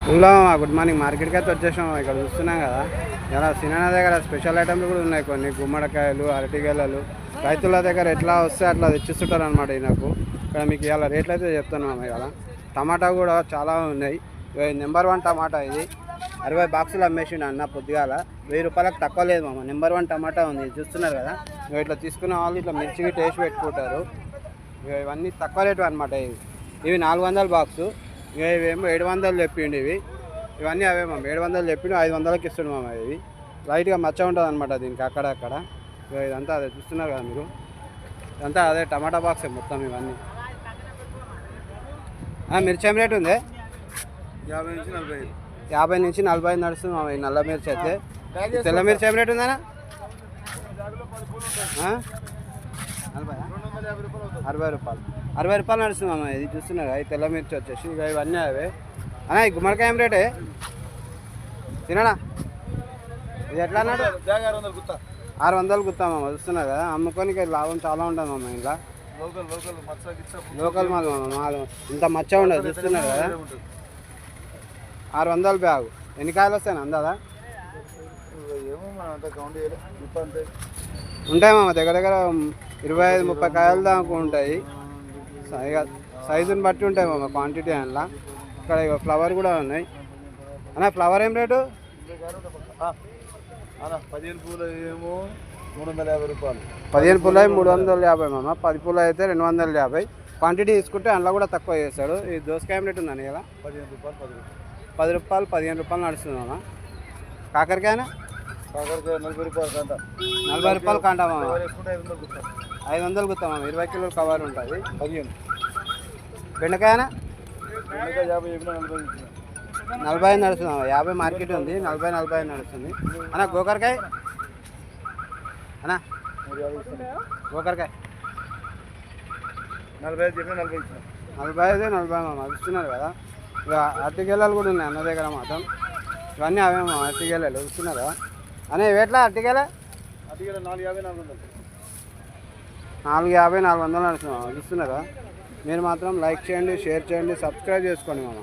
Hello good morning. మార్కెట్కి అయితే వచ్చేసాం. ఇక్కడ చూస్తున్నాం కదా, ఇలా సినానా దగ్గర స్పెషల్ ఐటమ్లు కూడా ఉన్నాయి. కొన్ని గుమ్మడికాయలు, అరటిగేలలు రైతుల దగ్గర ఎట్లా వస్తే అట్లా తెచ్చిస్తుంటారు అనమాట. నాకు ఇక్కడ మీకు ఇలా రేట్లు అయితే చెప్తున్నాం. ఇలా టమాటా కూడా చాలా ఉన్నాయి. నెంబర్ 1 టమాటా ఇది 60 బాక్సులు అమ్మేసిండు అన్న పొద్దుగాల. 1000 రూపాయలకు తక్కువ లేదు మామ. నెంబర్ 1 టమాటా ఉంది, చూస్తున్నారు కదా. ఇట్లా తీసుకున్న వాళ్ళు ఇట్లా మిర్చికి టేస్ట్ పెట్టుకుంటారు. ఇవన్నీ తక్కువ రేటు అనమాట. ఇవి 400 బాక్సు. ఇవేమో 700 చెప్పిండు. ఇవన్నీ అవే మామ 700 చెప్పిండు. 500కి ఇస్తుండు మామ. ఇవి లైట్గా మచ్చ ఉంటుంది అనమాట దీనికి అక్కడక్కడ. ఇదంతా అదే చూస్తున్నారు కదా మీరు. ఇదంతా అదే టమాటా బాక్సే మొత్తం. ఇవన్నీ మిర్చి ఏం రేటు ఉంది? 50 నుంచి 40 నడుస్తుంది మామ. ఈ నల్ల మిర్చి అయితే. తెల్ల మిర్చి ఏం రేటు ఉందన్నా? 60 రూపాయలు. 60 రూపాయలు నడుస్తుంది మామ. ఇది చూస్తున్నారు కదా, తెల్ల మిర్చి వచ్చేసి. ఇక ఇవన్నీ అవే అన్నా. ఈ గుమ్మడికాయ ఏం రేటే తినడా? ఇది ఎట్లా అన్నాడు? 600 గుత్తా మామ. చూస్తున్నారు కదా, అమ్ముకోనికి లాభం చాలా ఉంటుంది మామ. ఇంకా లోకల్ మాల్ మామ. మాల్ ఇంత మచ్చ ఉండదు, చూస్తున్నారు కదా. 600 బ్యాగు. ఎన్ని కాయలు వస్తాయి అందాదా? ఉంటాయి మామ, దగ్గర దగ్గర 25-30 కాయలు దాకా ఉంటాయి. సైజుని బట్టి ఉంటాయి మామ, క్వాంటిటీ అందులో. ఇక్కడ ఇక ఫ్లవర్ కూడా ఉన్నాయి అన్న. ఫ్లవర్ ఏం రేటు? 15 పూలు ఏమో 350 రూపాయలు. 15 పూలు అవి 350 మామ. 10 పూలు అయితే 250. క్వాంటిటీ తీసుకుంటే అందులో కూడా తక్కువ చేస్తాడు. ఈ దోసకాయ ఏం రేటు ఉందండి కదా? 15 రూపాయలు. 10 రూపాయలు 15 రూపాయలు నడుస్తుంది మామ. కాకరకాయనా? 40 రూపాయలు కంట. 40 రూపాయలు కంట మామ. 500 గుత్తా మామ. 20 కిలోల కవర్ ఉంటుంది. 15. బెండకాయనా? 50 40 నడుస్తుంది. 50 మార్కెట్ ఉంది. 40 నడుస్తుంది అన్న. గోకరకాయ అన్న? గోకరకాయ 45 మామ. చూస్తున్నారు కదా. ఇక అరటిగేలాలు కూడా ఉన్నాయి అన్న దగ్గర మాత్రం. ఇవన్నీ అవే మామ అరటిగేలాలు. చూస్తున్నారు కదా అనే వేట్లా అరటిగేల? 450 400 నడుస్తుంది మామ. చూస్తున్నారు కదా. మీరు మాత్రం లైక్ చేయండి, షేర్ చేయండి, సబ్స్క్రైబ్ చేసుకోండి మామ.